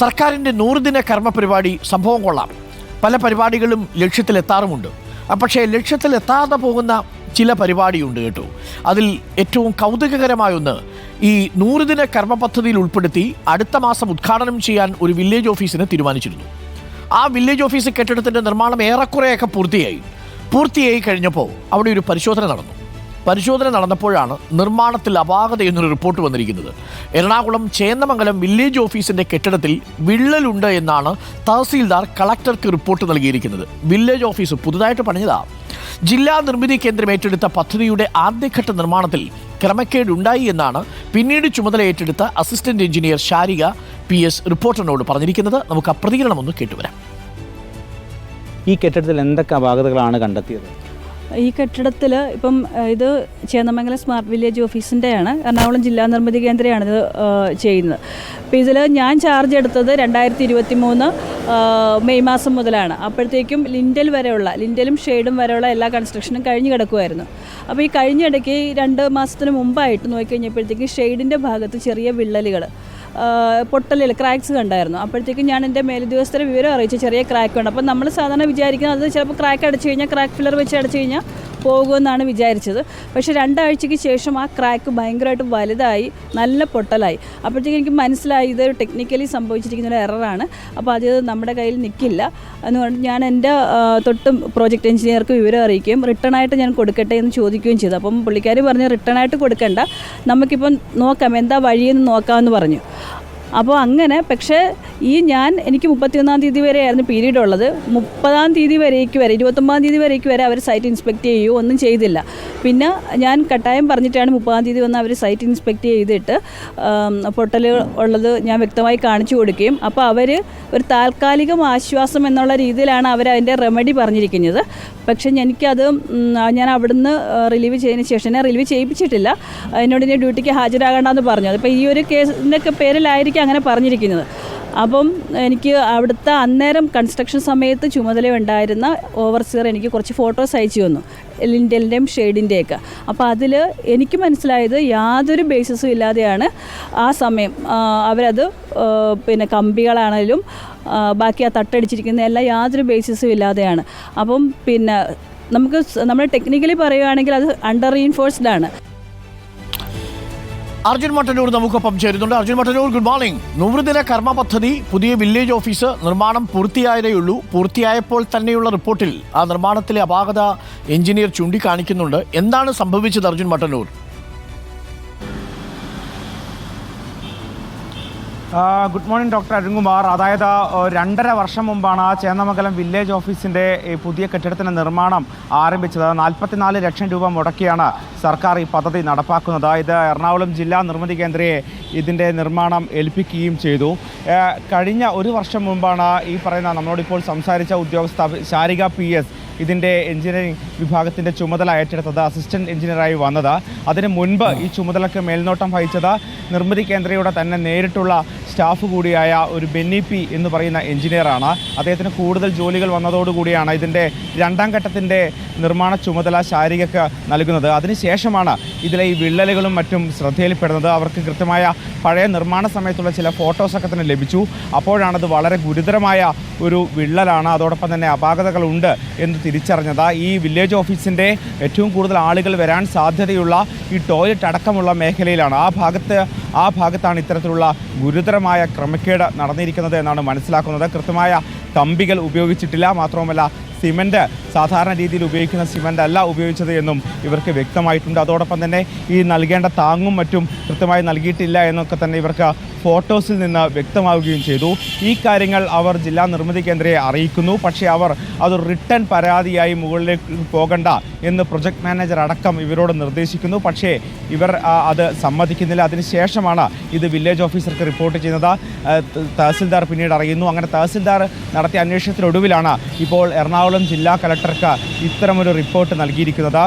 സർക്കാരിൻ്റെ 100 ദിന കർമ്മ പരിപാടി സംഭവം കൊള്ളാം. പല പരിപാടികളും ലക്ഷ്യത്തിലെത്താറുമുണ്ട്. പക്ഷേ ലക്ഷ്യത്തിലെത്താതെ പോകുന്ന ചില പരിപാടിയുണ്ട് കേട്ടോ. അതിൽ ഏറ്റവും കൗതുകകരമായൊന്ന് ഈ 100 ദിന കർമ്മ പദ്ധതിയിൽ ഉൾപ്പെടുത്തി അടുത്ത മാസം ഉദ്ഘാടനം ചെയ്യാൻ ഒരു വില്ലേജ് ഓഫീസിന് തീരുമാനിച്ചിരുന്നു. ആ വില്ലേജ് ഓഫീസ് കെട്ടിടത്തിൻ്റെ നിർമ്മാണം ഏറെക്കുറെയൊക്കെ പൂർത്തിയായി കഴിഞ്ഞപ്പോൾ അവിടെ ഒരു പരിശോധന നടന്നപ്പോഴാണ് നിർമ്മാണത്തിൽ അപാകത എന്നൊരു റിപ്പോർട്ട് വന്നിരിക്കുന്നത്. എറണാകുളം ചേന്നമംഗലം വില്ലേജ് ഓഫീസിൻ്റെ കെട്ടിടത്തിൽ വിള്ളലുണ്ട് എന്നാണ് തഹസീൽദാർ കളക്ടർക്ക് റിപ്പോർട്ട് നൽകിയിരിക്കുന്നത്. വില്ലേജ് ഓഫീസ് പുതുതായിട്ട് പണിഞ്ഞതാണ്. ജില്ലാ നിർമ്മിതി കേന്ദ്രം ഏറ്റെടുത്ത പദ്ധതിയുടെ ആദ്യഘട്ട നിർമ്മാണത്തിൽ ക്രമക്കേടുണ്ടായി എന്നാണ് പിന്നീട് ചുമതല ഏറ്റെടുത്ത അസിസ്റ്റന്റ് എഞ്ചിനീയർ ഷാരിക PS റിപ്പോർട്ടറിനോട് പറഞ്ഞിരിക്കുന്നത്. നമുക്ക് ആ പ്രതികരണം ഒന്ന് കേട്ടുവരാം. ഈ കെട്ടിടത്തിൽ എന്തൊക്കെ അപാകതകളാണ് കണ്ടെത്തിയത്? ഈ കെട്ടിടത്തിൽ ഇപ്പം ഇത് ചേന്നമംഗലം സ്മാർട്ട് വില്ലേജ് ഓഫീസിൻ്റെയാണ്, എറണാകുളം ജില്ലാ നിർമ്മിതി കേന്ദ്രമാണ് ഇത് ചെയ്യുന്നത്. അപ്പോൾ ഇതിൽ ഞാൻ ചാർജ് എടുത്തത് 2023 മെയ് മാസം മുതലാണ്. അപ്പോഴത്തേക്കും ലിൻഡലും ഷെയ്ഡും വരെയുള്ള എല്ലാ കൺസ്ട്രക്ഷനും കഴിഞ്ഞ് കിടക്കുമായിരുന്നു. അപ്പോൾ ഈ കഴിഞ്ഞിടയ്ക്ക് 2 മാസത്തിന് മുമ്പായിട്ട് നോക്കിക്കഴിഞ്ഞപ്പോഴത്തേക്കും ഷെയ്ഡിൻ്റെ ഭാഗത്ത് ചെറിയ വിള്ളലുകൾ, പൊട്ടലിൽ ക്രാക്സ് കണ്ടായിരുന്നു. അപ്പോഴത്തേക്കും ഞാൻ എൻ്റെ മേലുദ്യോഗസ്ഥരെ വിവരം അറിയിച്ചു ചെറിയ ക്രാക്ക് ഉണ്ട്. അപ്പം നമ്മൾ സാധാരണ വിചാരിക്കുന്നത് അത് ചിലപ്പോൾ ക്രാക്ക് അടച്ചു കഴിഞ്ഞാൽ ക്രാക്ക് ഫില്ലർ വെച്ച് അടച്ചു കഴിഞ്ഞാൽ പോകുമെന്നാണ് വിചാരിച്ചത്. പക്ഷേ 2 ആഴ്ചയ്ക്ക് ശേഷം ആ ക്രാക്ക് ഭയങ്കരമായിട്ട് വലുതായി, നല്ല പൊട്ടലായി. അപ്പോഴത്തേക്കും എനിക്ക് മനസ്സിലായി ഇത് ടെക്നിക്കലി സംഭവിച്ചിരിക്കുന്ന ഒരു എററാണ്. അപ്പോൾ അത് നമ്മുടെ കയ്യിൽ നിൽക്കില്ല എന്നുകൊണ്ട് ഞാൻ എൻ്റെ തൊട്ടും പ്രോജക്റ്റ് എഞ്ചിനീയർക്ക് വിവരം അറിയിക്കുകയും റിട്ടേൺ ആയിട്ട് ഞാൻ കൊടുക്കട്ടെ എന്ന് ചോദിക്കുകയും ചെയ്തു. അപ്പം പുള്ളിക്കാർ പറഞ്ഞ് റിട്ടേൺ ആയിട്ട് കൊടുക്കണ്ട, നമുക്കിപ്പം നോക്കാം എന്താ വഴിയെന്ന് നോക്കാമെന്ന് പറഞ്ഞു. അപ്പോൾ അങ്ങനെ, പക്ഷേ എനിക്ക് 31-ാം തീയതി വരെയായിരുന്നു പീരീഡ് ഉള്ളത്. 30-ാം തീയതി വരേക്ക് വരെ 29-ാം തീയതി വരേക്ക് വരെ അവർ സൈറ്റ് ഇൻസ്പെക്ട് ചെയ്യുകയോ ഒന്നും ചെയ്തില്ല. പിന്നെ ഞാൻ കട്ടായം പറഞ്ഞിട്ടാണ് 30-ാം തീയതി വന്ന് അവർ സൈറ്റ് ഇൻസ്പെക്ട് ചെയ്തിട്ട് പൊട്ടൽ ഉള്ളത് ഞാൻ വ്യക്തമായി കാണിച്ചു കൊടുക്കുകയും അപ്പോൾ അവർ ഒരു താൽക്കാലികം ആശ്വാസം എന്നുള്ള രീതിയിലാണ് അതിൻ്റെ റെമഡി പറഞ്ഞിരിക്കുന്നത്. പക്ഷേ ഞാൻ അവിടുന്ന് റിലീവ് ചെയ്തതിന് ശേഷം എന്നെ റിലീവ് ചെയ്യിപ്പിച്ചിട്ടില്ല. എന്നോട് ഇനി ഡ്യൂട്ടിക്ക് ഹാജരാകണ്ടെന്ന് പറഞ്ഞു. അതിപ്പോൾ ഈ ഒരു കേസിൻ്റെ പേരിലായിരിക്കും അങ്ങനെ പറഞ്ഞിരിക്കുന്നത്. അപ്പം എനിക്ക് അവിടുത്തെ അന്നേരം കൺസ്ട്രക്ഷൻ സമയത്ത് ചുമതലയുണ്ടായിരുന്ന ഓവർസിയർ എനിക്ക് കുറച്ച് ഫോട്ടോസ് അയച്ചു തന്നു, ലിൻഡലിൻ്റെയും ഷെയ്ഡിൻ്റെയൊക്കെ. അപ്പോൾ അതിൽ എനിക്ക് മനസ്സിലായത് യാതൊരു ബേസിസും ഇല്ലാതെയാണ് ആ സമയം അവരത് പിന്നെ കമ്പികളാണെങ്കിലും ബാക്കി ആ തട്ടടിച്ചിരിക്കുന്ന എല്ലാം യാതൊരു ബേസിസും ഇല്ലാതെയാണ്. അപ്പം പിന്നെ നമ്മൾ ടെക്നിക്കലി പറയുകയാണെങ്കിൽ അത് അണ്ടർ റീഇൻഫോഴ്സ്ഡ് ആണ്. അർജുൻ മട്ടന്നൂർ നമുക്കൊപ്പം ചേരുന്നുണ്ട്. Arjun Mattannur, good morning. 100 ദിന കർമ്മ പദ്ധതി, പുതിയ വില്ലേജ് ഓഫീസ് നിർമ്മാണം പൂർത്തിയായതേയുള്ളൂ. പൂർത്തിയായപ്പോൾ തന്നെയുള്ള റിപ്പോർട്ടിൽ ആ നിർമ്മാണത്തിലെ അപാകത എഞ്ചിനീയർ ചൂണ്ടിക്കാണിക്കുന്നുണ്ട്. എന്താണ് സംഭവിച്ചത് Arjun Mattannur? Good morning doctor Arunkumar. അതായത് 2.5 വർഷം മുമ്പാണ് ചേന്നമംഗലം വില്ലേജ് ഓഫീസിൻ്റെ പുതിയ കെട്ടിടത്തിൻ്റെ നിർമ്മാണം ആരംഭിച്ചത്. 44 ലക്ഷം രൂപ മുടക്കിയാണ് സർക്കാർ ഈ പദ്ധതി നടപ്പാക്കുന്നത്. ഇത് എറണാകുളം ജില്ലാ നിർമ്മിതി കേന്ദ്രയെ ഇതിൻ്റെ നിർമ്മാണം ഏൽപ്പിക്കുകയും ചെയ്തു. കഴിഞ്ഞ 1 വർഷം മുമ്പാണ് ഈ പറയുന്ന നമ്മളോടിപ്പോൾ സംസാരിച്ച ഉദ്യോഗസ്ഥ ഷാരിക PS ഇതിൻ്റെ എഞ്ചിനീയറിംഗ് വിഭാഗത്തിൻ്റെ ചുമതല ഏറ്റെടുത്തത്, അസിസ്റ്റൻറ്റ് എഞ്ചിനീയറായി വന്നത്. അതിന് മുൻപ് ഈ ചുമതലയ്ക്ക് മേൽനോട്ടം വഹിച്ചത് നിർമ്മിതി കേന്ദ്രയുടെ തന്നെ നേരിട്ടുള്ള സ്റ്റാഫ് കൂടിയായ ഒരു ബെന്നി P എന്ന് പറയുന്ന എഞ്ചിനീയറാണ്. അദ്ദേഹത്തിന് കൂടുതൽ ജോലികൾ വന്നതോടുകൂടിയാണ് ഇതിൻ്റെ 2ാം ഘട്ടത്തിൻ്റെ നിർമ്മാണ ചുമതല ശാരികയ്ക്ക് നൽകുന്നത്. അതിനുശേഷമാണ് ഇതിലെ ഈ വിള്ളലുകളും മറ്റും ശ്രദ്ധയിൽപ്പെടുന്നത്. അവർക്ക് കൃത്യമായ പഴയ നിർമ്മാണ സമയത്തുള്ള ചില ഫോട്ടോസൊക്കെ തന്നെ ലഭിച്ചു. അപ്പോഴാണത് വളരെ ഗുരുതരമായ ഒരു വിള്ളലാണ്, അതോടൊപ്പം തന്നെ അപാകതകളുണ്ട് എന്ന് തിരിച്ചറിഞ്ഞത്. ഈ വില്ലേജ് ഓഫീസിൻ്റെ ഏറ്റവും കൂടുതൽ ആളുകൾ വരാൻ സാധ്യതയുള്ള ഈ ടോയ്ലറ്റ് അടക്കമുള്ള മേഖലയിലാണ്, ആ ഭാഗത്താണ് ഇത്തരത്തിലുള്ള ഗുരുതരമായ ക്രമക്കേട് നടന്നിരിക്കുന്നത് എന്നാണ് മനസ്സിലാക്കുന്നത്. കൃത്യമായ കമ്പികൾ ഉപയോഗിച്ചിട്ടില്ല, മാത്രവുമല്ല സിമൻറ്റ് സാധാരണ രീതിയിൽ ഉപയോഗിക്കുന്ന സിമൻ്റ് അല്ല ഉപയോഗിച്ചത് എന്നും ഇവർക്ക് വ്യക്തമായിട്ടുണ്ട്. അതോടൊപ്പം തന്നെ ഈ നൽകേണ്ട താങ്ങും മറ്റും കൃത്യമായി നൽകിയിട്ടില്ല എന്നൊക്കെ തന്നെ ഇവർക്ക് ഫോട്ടോസിൽ നിന്ന് വ്യക്തമാവുകയും ചെയ്തു. ഈ കാര്യങ്ങൾ അവർ ജില്ലാ നിർമ്മിതി കേന്ദ്രയെ അറിയിക്കുന്നു. പക്ഷേ അവർ അത് റിട്ടേൺ പരാതിയായി മുകളിലേക്ക് പോകണ്ട എന്ന് പ്രൊജക്ട് മാനേജർ അടക്കം ഇവരോട് നിർദ്ദേശിക്കുന്നു. പക്ഷേ ഇവർ അത് സമ്മതിക്കുന്നില്ല. അതിനുശേഷമാണ് ഇത് വില്ലേജ് ഓഫീസർക്ക് റിപ്പോർട്ട് ചെയ്യുന്നത്. തഹസിൽദാർ പിന്നീട് അറിയുന്നു. അങ്ങനെ തഹസിൽദാർ നടത്തിയ അന്വേഷണത്തിനൊടുവിലാണ് ഇപ്പോൾ എറണാകുളം ജില്ലാ കളക്ടർക്ക് ഇത്തരമൊരു റിപ്പോർട്ട് നൽകിയിരിക്കുന്നത്.